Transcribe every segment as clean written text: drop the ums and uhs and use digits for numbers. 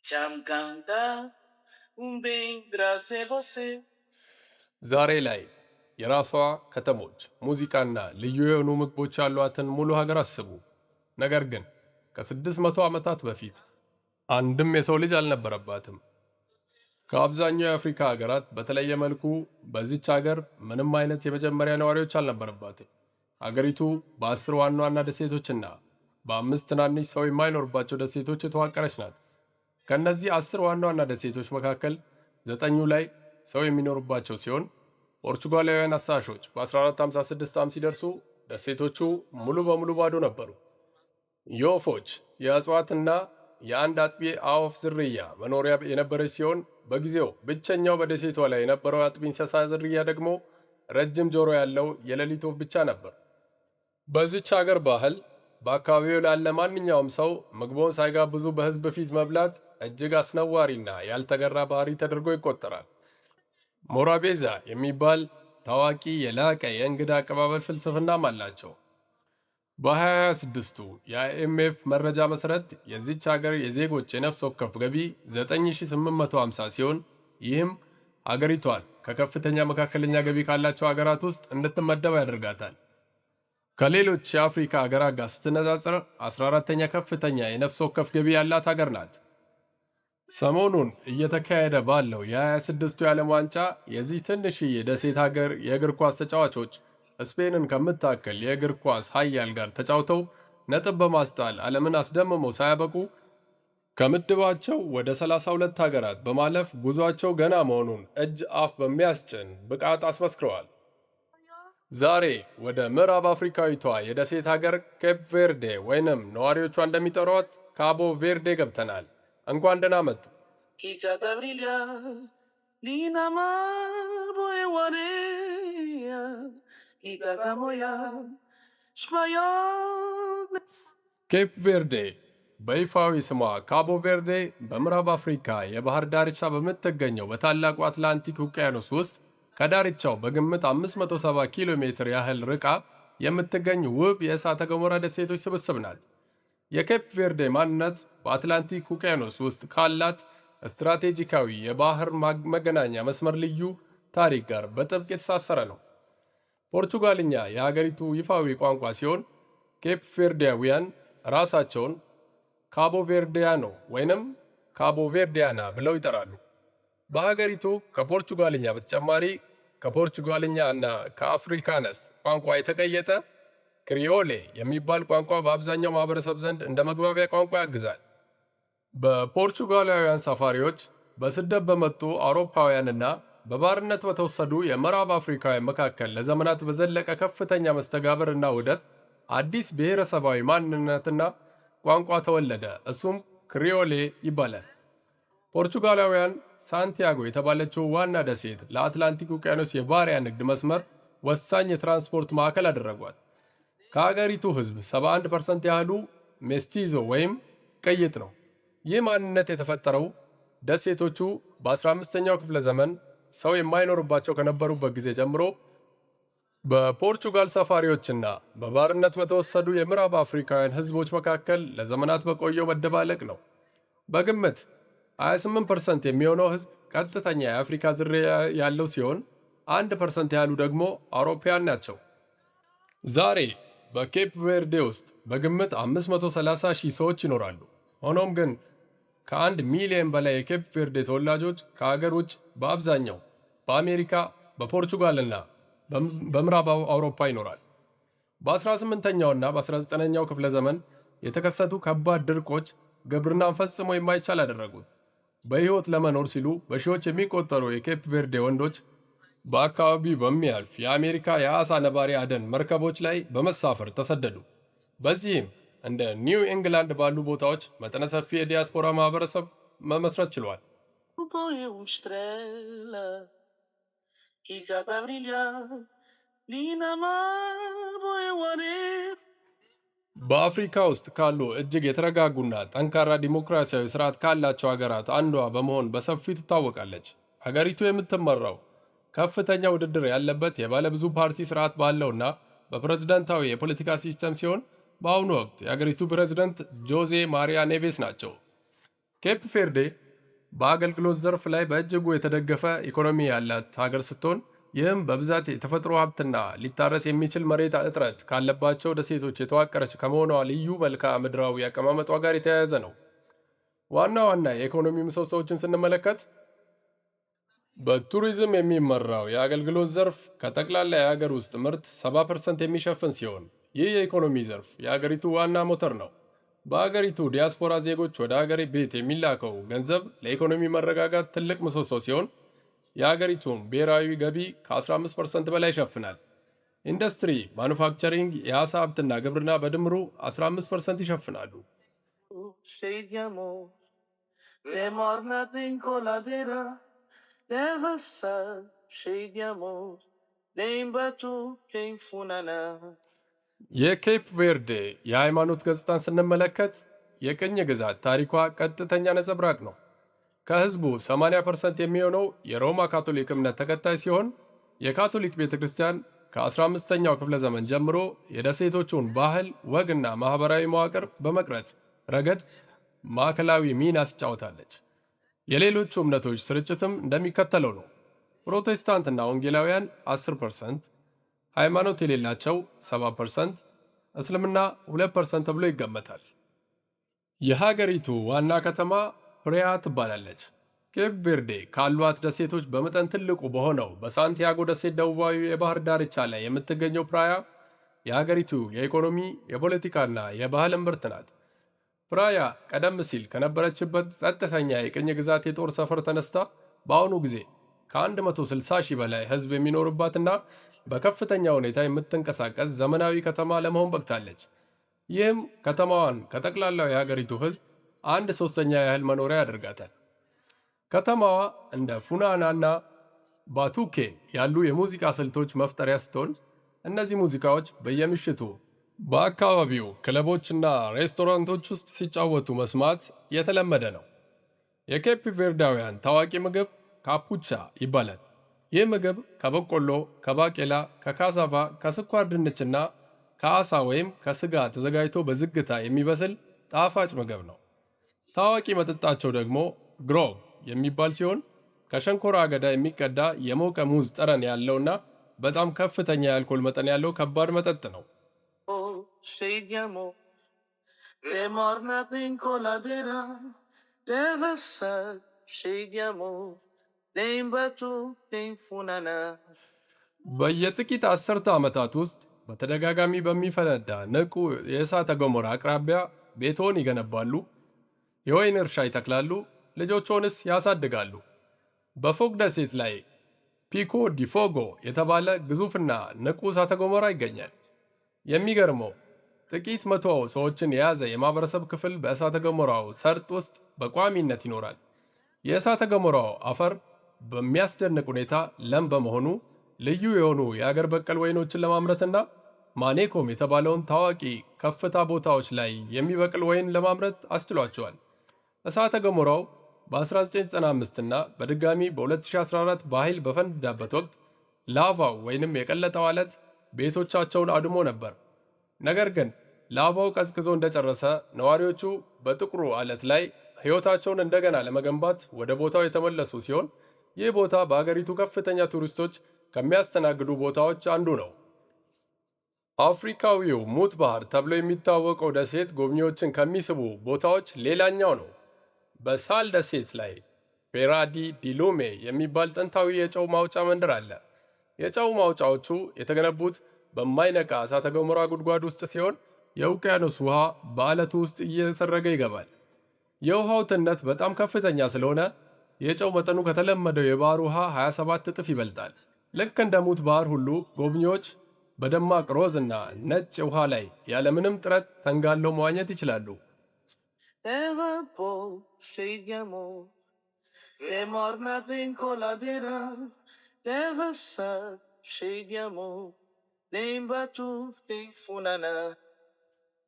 Já me canta bem graças a você. ዛሬ ላይ የራሷ ከተሞች፣ ሙዚቃና ልዩ የሆኑ ምግቦች ያሏትን ሙሉ ሀገር አስቡ። ነገር ግን ከ600 ዓመታት በፊት አንድም የሰው ልጅ አልነበረባትም። ከአብዛኛው የአፍሪካ ሀገራት በተለየ መልኩ በዚች ሀገር ምንም አይነት የመጀመሪያ ነዋሪዎች አልነበረባትም። ሀገሪቱ በ10 ዋና ዋና ደሴቶችና በ5 ትናንሽ ሰው የማይኖርባቸው ደሴቶች የተዋቀረች ናት። ከእነዚህ 10 ዋና ዋና ደሴቶች መካከል 9ኙ ላይ ሰው የሚኖሩባቸው ሲሆን ፖርቹጋላውያን አሳሾች በ1456 ዓ.ም ሲደርሱ ደሴቶቹ ሙሉ በሙሉ ባዶ ነበሩ። የወፎች የእጽዋትና የአንድ አጥቢ አዕዋፍ ዝርያ መኖሪያ የነበረች ሲሆን በጊዜው ብቸኛው በደሴቷ ላይ የነበረው አጥቢ እንስሳ ዝርያ ደግሞ ረጅም ጆሮ ያለው የሌሊት ወፍ ብቻ ነበር። በዚች ሀገር ባህል በአካባቢው ላለ ማንኛውም ሰው ምግቦን ሳይጋብዙ በሕዝብ ፊት መብላት እጅግ አስነዋሪና ያልተገራ ባህሪ ተደርጎ ይቆጠራል። ሞራቤዛ የሚባል ታዋቂ የላቀ የእንግዳ አቀባበል ፍልስፍናም አላቸው። በ2026ቱ የአይኤምኤፍ መረጃ መሠረት የዚች ሀገር የዜጎች የነፍስ ወከፍ ገቢ 9850 ሲሆን ይህም አገሪቷን ከከፍተኛ መካከለኛ ገቢ ካላቸው ሀገራት ውስጥ እንድትመደብ ያደርጋታል። ከሌሎች የአፍሪካ ሀገራት ጋር ስትነጻጸር 14ተኛ ከፍተኛ የነፍስ ወከፍ ገቢ ያላት ሀገር ናት። ሰሞኑን እየተካሄደ ባለው የ26ቱ የዓለም ዋንጫ የዚህ ትንሽዬ ደሴት ሀገር የእግር ኳስ ተጫዋቾች ስፔንን ከምታክል የእግር ኳስ ኃያል ጋር ተጫውተው ነጥብ በማስጣል ዓለምን አስደምመው ሳያበቁ ከምድባቸው ወደ 32 ሀገራት በማለፍ ጉዟቸው ገና መሆኑን እጅ አፍ በሚያስጭን ብቃት አስመስክረዋል። ዛሬ ወደ ምዕራብ አፍሪካዊቷ የደሴት ሀገር ኬፕ ቬርዴ ወይንም ነዋሪዎቿ እንደሚጠሯት ካቦ ቬርዴ ገብተናል። እንኳን ደህና መጡ። Kika brilha, lina mar boewareia, Kika kamoya, espanhol. ኬፕ ቬርዴ በይፋዊ ስሟ ካቦ ቬርዴ በምዕራብ አፍሪካ የባህር ዳርቻ በምትገኘው በታላቁ አትላንቲክ ውቅያኖስ ውስጥ ከዳርቻው በግምት 570 ኪሎ ሜትር ያህል ርቃ የምትገኝ ውብ የእሳተ ገሞራ ደሴቶች ስብስብ ናት። የኬፕ ቬርዴ ማንነት በአትላንቲክ ውቅያኖስ ውስጥ ካላት ስትራቴጂካዊ የባህር መገናኛ መስመር ልዩ ታሪክ ጋር በጥብቅ የተሳሰረ ነው። ፖርቹጋልኛ የሀገሪቱ ይፋዊ ቋንቋ ሲሆን ኬፕ ቬርዴያውያን ራሳቸውን ካቦ ቬርዲያኖ ወይንም ካቦ ቬርዲያና ብለው ይጠራሉ። በሀገሪቱ ከፖርቹጋልኛ በተጨማሪ ከፖርቹጋልኛ እና ከአፍሪካነስ ቋንቋ የተቀየጠ ክሪዮሌ የሚባል ቋንቋ በአብዛኛው ማህበረሰብ ዘንድ እንደ መግባቢያ ቋንቋ ያግዛል። በፖርቹጋላውያን ሰፋሪዎች፣ በስደት በመጡ አውሮፓውያንና በባርነት በተወሰዱ የምዕራብ አፍሪካውያን መካከል ለዘመናት በዘለቀ ከፍተኛ መስተጋብር እና ውህደት አዲስ ብሔረሰባዊ ማንነትና ቋንቋ ተወለደ። እሱም ክሪዮሌ ይባላል። ፖርቹጋላውያን ሳንቲያጎ የተባለችው ዋና ደሴት ለአትላንቲክ ውቅያኖስ የባሪያ ንግድ መስመር ወሳኝ የትራንስፖርት ማዕከል አደረጓት። ከሀገሪቱ ሕዝብ 71% ያህሉ ሜስቲዞ ወይም ቅይጥ ነው። ይህ ማንነት የተፈጠረው ደሴቶቹ በ15ኛው ክፍለ ዘመን ሰው የማይኖርባቸው ከነበሩበት ጊዜ ጀምሮ በፖርቹጋል ሰፋሪዎችና በባርነት በተወሰዱ የምዕራብ አፍሪካውያን ሕዝቦች መካከል ለዘመናት በቆየው መደባለቅ ነው። በግምት 28% የሚሆነው ሕዝብ ቀጥተኛ የአፍሪካ ዝርያ ያለው ሲሆን 1% ያህሉ ደግሞ አውሮፓውያን ናቸው። ዛሬ በኬፕ ቬርዴ ውስጥ በግምት 530 ሺህ ሰዎች ይኖራሉ። ሆኖም ግን ከ1 ሚሊዮን በላይ የኬፕ ቬርዴ ተወላጆች ከሀገር ውጭ በአብዛኛው በአሜሪካ፣ በፖርቹጋልና በምዕራብ አውሮፓ ይኖራል። በ18ኛውና በ19ኛው ክፍለ ዘመን የተከሰቱ ከባድ ድርቆች ግብርናን ፈጽሞ የማይቻል አደረጉት። በሕይወት ለመኖር ሲሉ በሺዎች የሚቆጠሩ የኬፕ ቬርዴ ወንዶች በአካባቢው በሚያልፍ የአሜሪካ የዓሣ ነባሪ አደን መርከቦች ላይ በመሳፈር ተሰደዱ። በዚህም እንደ ኒው ኢንግላንድ ባሉ ቦታዎች መጠነ ሰፊ የዲያስፖራ ማህበረሰብ መመስረት ችሏል። Boeu estrela, Kika brilha, lina mar boewareia. በአፍሪካ ውስጥ ካሉ እጅግ የተረጋጉና ጠንካራ ዲሞክራሲያዊ ስርዓት ካላቸው ሀገራት አንዷ በመሆን በሰፊው ትታወቃለች። ሀገሪቱ የምትመራው ከፍተኛ ውድድር ያለበት የባለብዙ ፓርቲ ስርዓት ባለውና በፕሬዝዳንታዊ የፖለቲካ ሲስተም ሲሆን በአሁኑ ወቅት የሀገሪቱ ፕሬዝዳንት ጆዜ ማሪያ ኔቬስ ናቸው። ኬፕ ቬርዴ በአገልግሎት ዘርፍ ላይ በእጅጉ የተደገፈ ኢኮኖሚ ያላት ሀገር ስትሆን ይህም በብዛት የተፈጥሮ ሀብትና ሊታረስ የሚችል መሬት እጥረት ካለባቸው ደሴቶች የተዋቀረች ከመሆኗ ልዩ መልክዓ ምድራዊ አቀማመጧ ጋር የተያያዘ ነው። ዋና ዋና የኢኮኖሚ ምሰሶዎችን ስንመለከት በቱሪዝም የሚመራው የአገልግሎት ዘርፍ ከጠቅላላ የሀገር ውስጥ ምርት 70% የሚሸፍን ሲሆን ይህ የኢኮኖሚ ዘርፍ የሀገሪቱ ዋና ሞተር ነው። በሀገሪቱ ዲያስፖራ ዜጎች ወደ ሀገር ቤት የሚላከው ገንዘብ ለኢኮኖሚ መረጋጋት ትልቅ ምሰሶ ሲሆን የሀገሪቱን ብሔራዊ ገቢ ከ15% በላይ ይሸፍናል። ኢንዱስትሪ፣ ማኑፋክቸሪንግ፣ የዓሳ ሀብትና ግብርና በድምሩ 15% ይሸፍናሉ። cheio de amor. É morna tem coladeira, deve ser cheio de amor. Nem batu, nem funana. የኬፕ ቬርዴ የሃይማኖት ገጽታን ስንመለከት የቅኝ ግዛት ታሪኳ ቀጥተኛ ነጸብራቅ ነው። ከህዝቡ 80% የሚሆነው የሮማ ካቶሊክ እምነት ተከታይ ሲሆን የካቶሊክ ቤተ ክርስቲያን ከ15ኛው ክፍለ ዘመን ጀምሮ የደሴቶቹን ባህል፣ ወግና ማህበራዊ መዋቅር በመቅረጽ ረገድ ማዕከላዊ ሚና ትጫወታለች። የሌሎቹ እምነቶች ስርጭትም እንደሚከተለው ነው። ፕሮቴስታንትና ወንጌላውያን 10%፣ ሃይማኖት የሌላቸው 7%፣ እስልምና 2% ተብሎ ይገመታል። የሀገሪቱ ዋና ከተማ ፕሪያ ትባላለች። ኬፕ ቬርዴ ካሏት ደሴቶች በመጠን ትልቁ በሆነው በሳንቲያጎ ደሴት ደቡባዊ የባህር ዳርቻ ላይ የምትገኘው ፕራያ የሀገሪቱ የኢኮኖሚ የፖለቲካና የባህል እምብርት ናት። ፕራያ ቀደም ሲል ከነበረችበት ጸጥተኛ የቅኝ ግዛት የጦር ሰፈር ተነስታ በአሁኑ ጊዜ ከ160 ሺህ በላይ ህዝብ የሚኖርባትና በከፍተኛ ሁኔታ የምትንቀሳቀስ ዘመናዊ ከተማ ለመሆን በቅታለች። ይህም ከተማዋን ከጠቅላላው የሀገሪቱ ህዝብ 1/3 ያህል መኖሪያ ያደርጋታል። ከተማዋ እንደ ፉናናና ባቱኬ ያሉ የሙዚቃ ስልቶች መፍጠሪያ ስትሆን እነዚህ ሙዚቃዎች በየምሽቱ በአካባቢው ክለቦችና ሬስቶራንቶች ውስጥ ሲጫወቱ መስማት የተለመደ ነው። የኬፕ ቬርዳውያን ታዋቂ ምግብ ካፑቻ ይባላል። ይህ ምግብ ከበቆሎ፣ ከባቄላ፣ ከካሳቫ፣ ከስኳር ድንችና ከዓሳ ወይም ከስጋ ተዘጋጅቶ በዝግታ የሚበስል ጣፋጭ ምግብ ነው። ታዋቂ መጠጣቸው ደግሞ ግሮግ የሚባል ሲሆን ከሸንኮራ አገዳ የሚቀዳ የሞቀ ሙዝ ጠረን ያለውና በጣም ከፍተኛ የአልኮል መጠን ያለው ከባድ መጠጥ ነው። Cheio de amor. É morna tem coladeira, deve ser cheio de amor. Nem batu, nem funana. በየጥቂት አስርተ ዓመታት ውስጥ በተደጋጋሚ በሚፈነዳ ንቁ የእሳተ ገሞራ አቅራቢያ ቤትዎን ይገነባሉ፣ የወይን እርሻ ይተክላሉ፣ ልጆችዎንስ ያሳድጋሉ። በፎቅ ደሴት ላይ ፒኮ ዲ ፎጎ የተባለ ግዙፍና ንቁ እሳተ ገሞራ ይገኛል። የሚገርመው ጥቂት መቶ ሰዎችን የያዘ የማህበረሰብ ክፍል በእሳተ ገሞራው ሰርጥ ውስጥ በቋሚነት ይኖራል። የእሳተ ገሞራው አፈር በሚያስደንቅ ሁኔታ ለም በመሆኑ ልዩ የሆኑ የአገር በቀል ወይኖችን ለማምረትና ማኔኮም የተባለውን ታዋቂ ከፍታ ቦታዎች ላይ የሚበቅል ወይን ለማምረት አስችሏቸዋል። እሳተ ገሞራው በ1995 እና በድጋሚ በ2014 በኃይል በፈነዳበት ወቅት ላቫው ወይንም የቀለጠው አለት ቤቶቻቸውን አድሞ ነበር። ነገር ግን ላቫው ቀዝቅዞ እንደጨረሰ ነዋሪዎቹ በጥቁሩ አለት ላይ ሕይወታቸውን እንደገና ለመገንባት ወደ ቦታው የተመለሱ ሲሆን ይህ ቦታ በአገሪቱ ከፍተኛ ቱሪስቶች ከሚያስተናግዱ ቦታዎች አንዱ ነው። አፍሪካዊው ሙት ባህር ተብሎ የሚታወቀው ደሴት ጎብኚዎችን ከሚስቡ ቦታዎች ሌላኛው ነው። በሳል ደሴት ላይ ፔራዲ ዲሉሜ የሚባል ጥንታዊ የጨው ማውጫ መንደር አለ። የጨው ማውጫዎቹ የተገነቡት በማይነቃ እሳተ ገሞራ ጉድጓድ ውስጥ ሲሆን የውቅያኖስ ውሃ በአለቱ ውስጥ እየሰረገ ይገባል። የውሃው ትነት በጣም ከፍተኛ ስለሆነ የጨው መጠኑ ከተለመደው የባህር ውሃ 27 እጥፍ ይበልጣል። ልክ እንደ ሙት ባህር ሁሉ ጎብኚዎች በደማቅ ሮዝ እና ነጭ ውሃ ላይ ያለምንም ጥረት ተንጋለው መዋኘት ይችላሉ። Eva po, cheio de amor. É morna tem coladeira, deve ser cheio de amor. Nem batu, nem funana.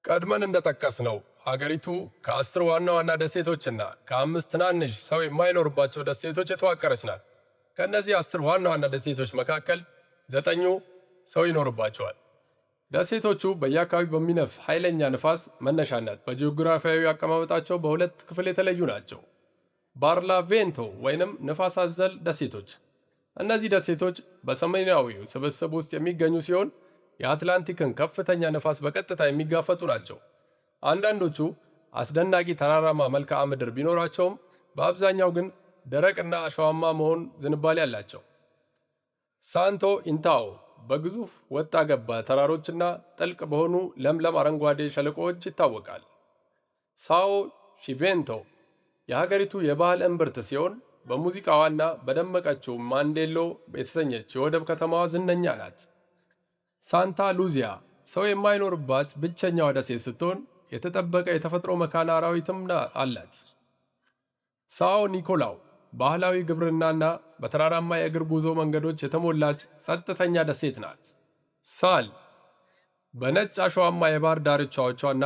ቀድመን እንደጠቀስነው ሀገሪቱ ከ10 ዋና ዋና ደሴቶችና ከ5 ትናንሽ ሰው የማይኖርባቸው ደሴቶች የተዋቀረች ናት። ከእነዚህ 10 ዋና ዋና ደሴቶች መካከል 9ኙ ሰው ይኖርባቸዋል። ደሴቶቹ በየአካባቢው በሚነፍስ ኃይለኛ ንፋስ መነሻነት በጂኦግራፊያዊ አቀማመጣቸው በሁለት ክፍል የተለዩ ናቸው። ባርላቬንቶ ወይንም ንፋስ አዘል ደሴቶች። እነዚህ ደሴቶች በሰሜናዊው ስብስብ ውስጥ የሚገኙ ሲሆን የአትላንቲክን ከፍተኛ ንፋስ በቀጥታ የሚጋፈጡ ናቸው። አንዳንዶቹ አስደናቂ ተራራማ መልክዓ ምድር ቢኖራቸውም በአብዛኛው ግን ደረቅና አሸዋማ መሆን ዝንባሌ አላቸው። ሳንቶ ኢንታኦ በግዙፍ ወጣ ገባ ተራሮችና ጥልቅ በሆኑ ለምለም አረንጓዴ ሸለቆዎች ይታወቃል። ሳኦ ሺቬንቶ የሀገሪቱ የባህል እምብርት ሲሆን በሙዚቃዋና በደመቀችው ማንዴሎ የተሰኘች የወደብ ከተማዋ ዝነኛ ናት። ሳንታ ሉዚያ ሰው የማይኖርባት ብቸኛዋ ደሴት ስትሆን የተጠበቀ የተፈጥሮ መካነ አራዊትም አላት። ሳኦ ኒኮላው ባህላዊ ግብርናና በተራራማ የእግር ጉዞ መንገዶች የተሞላች ጸጥተኛ ደሴት ናት። ሳል በነጭ አሸዋማ የባህር ዳርቻዎቿና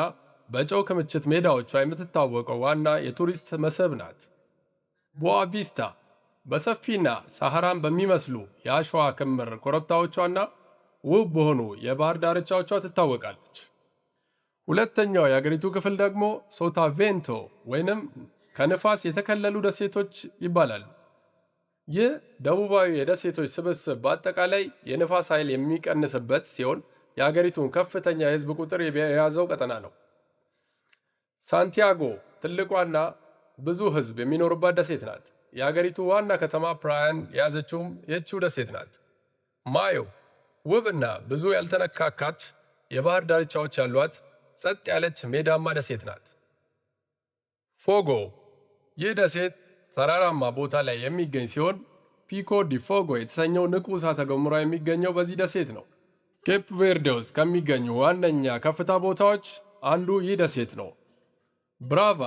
በጨው ክምችት ሜዳዎቿ የምትታወቀው ዋና የቱሪስት መስህብ ናት። ቦአቪስታ በሰፊና ሳሐራን በሚመስሉ የአሸዋ ክምር ኮረብታዎቿና ውብ በሆኑ የባህር ዳርቻዎቿ ትታወቃለች። ሁለተኛው የአገሪቱ ክፍል ደግሞ ሶታቬንቶ ወይንም ከንፋስ የተከለሉ ደሴቶች ይባላል። ይህ ደቡባዊ የደሴቶች ስብስብ በአጠቃላይ የንፋስ ኃይል የሚቀንስበት ሲሆን የአገሪቱን ከፍተኛ የሕዝብ ቁጥር የያዘው ቀጠና ነው። ሳንቲያጎ ትልቋና ብዙ ሕዝብ የሚኖርባት ደሴት ናት። የአገሪቱ ዋና ከተማ ፕራያን የያዘችውም ይህችው ደሴት ናት። ማዮ ውብና ብዙ ያልተነካካች የባህር ዳርቻዎች ያሏት ጸጥ ያለች ሜዳማ ደሴት ናት። ፎጎ ይህ ደሴት ተራራማ ቦታ ላይ የሚገኝ ሲሆን ፒኮ ዲ ፎጎ የተሰኘው ንቁ እሳተ ገሞራ የሚገኘው በዚህ ደሴት ነው። ኬፕ ቬርዴ ውስጥ ከሚገኙ ዋነኛ ከፍታ ቦታዎች አንዱ ይህ ደሴት ነው። ብራቫ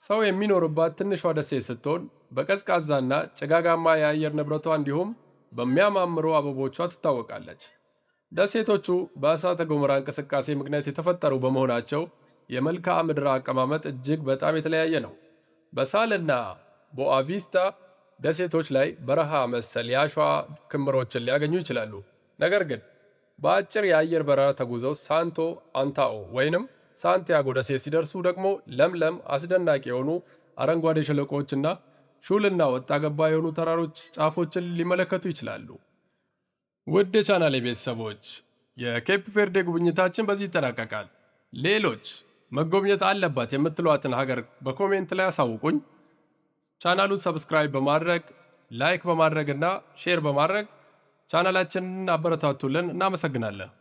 ሰው የሚኖርባት ትንሿ ደሴት ስትሆን በቀዝቃዛና ጭጋጋማ የአየር ንብረቷ እንዲሁም በሚያማምሩ አበቦቿ ትታወቃለች። ደሴቶቹ በእሳተ ገሞራ እንቅስቃሴ ምክንያት የተፈጠሩ በመሆናቸው የመልክዓ ምድር አቀማመጥ እጅግ በጣም የተለያየ ነው። በሳልና ቦአቪስታ ደሴቶች ላይ በረሃ መሰል የአሸዋ ክምሮችን ሊያገኙ ይችላሉ። ነገር ግን በአጭር የአየር በረራ ተጉዘው ሳንቶ አንታኦ ወይንም ሳንቲያጎ ደሴት ሲደርሱ ደግሞ ለምለም አስደናቂ የሆኑ አረንጓዴ ሸለቆዎችና ሹልና ወጣ ገባ የሆኑ ተራሮች ጫፎችን ሊመለከቱ ይችላሉ። ውድ የቻናሌ ቤተሰቦች የኬፕ ቬርዴ ጉብኝታችን በዚህ ይጠናቀቃል። ሌሎች መጎብኘት አለባት የምትሏትን ሀገር በኮሜንት ላይ አሳውቁኝ። ቻናሉን ሰብስክራይብ በማድረግ ላይክ በማድረግ እና ሼር በማድረግ ቻናላችንን አበረታቱልን። እናመሰግናለን።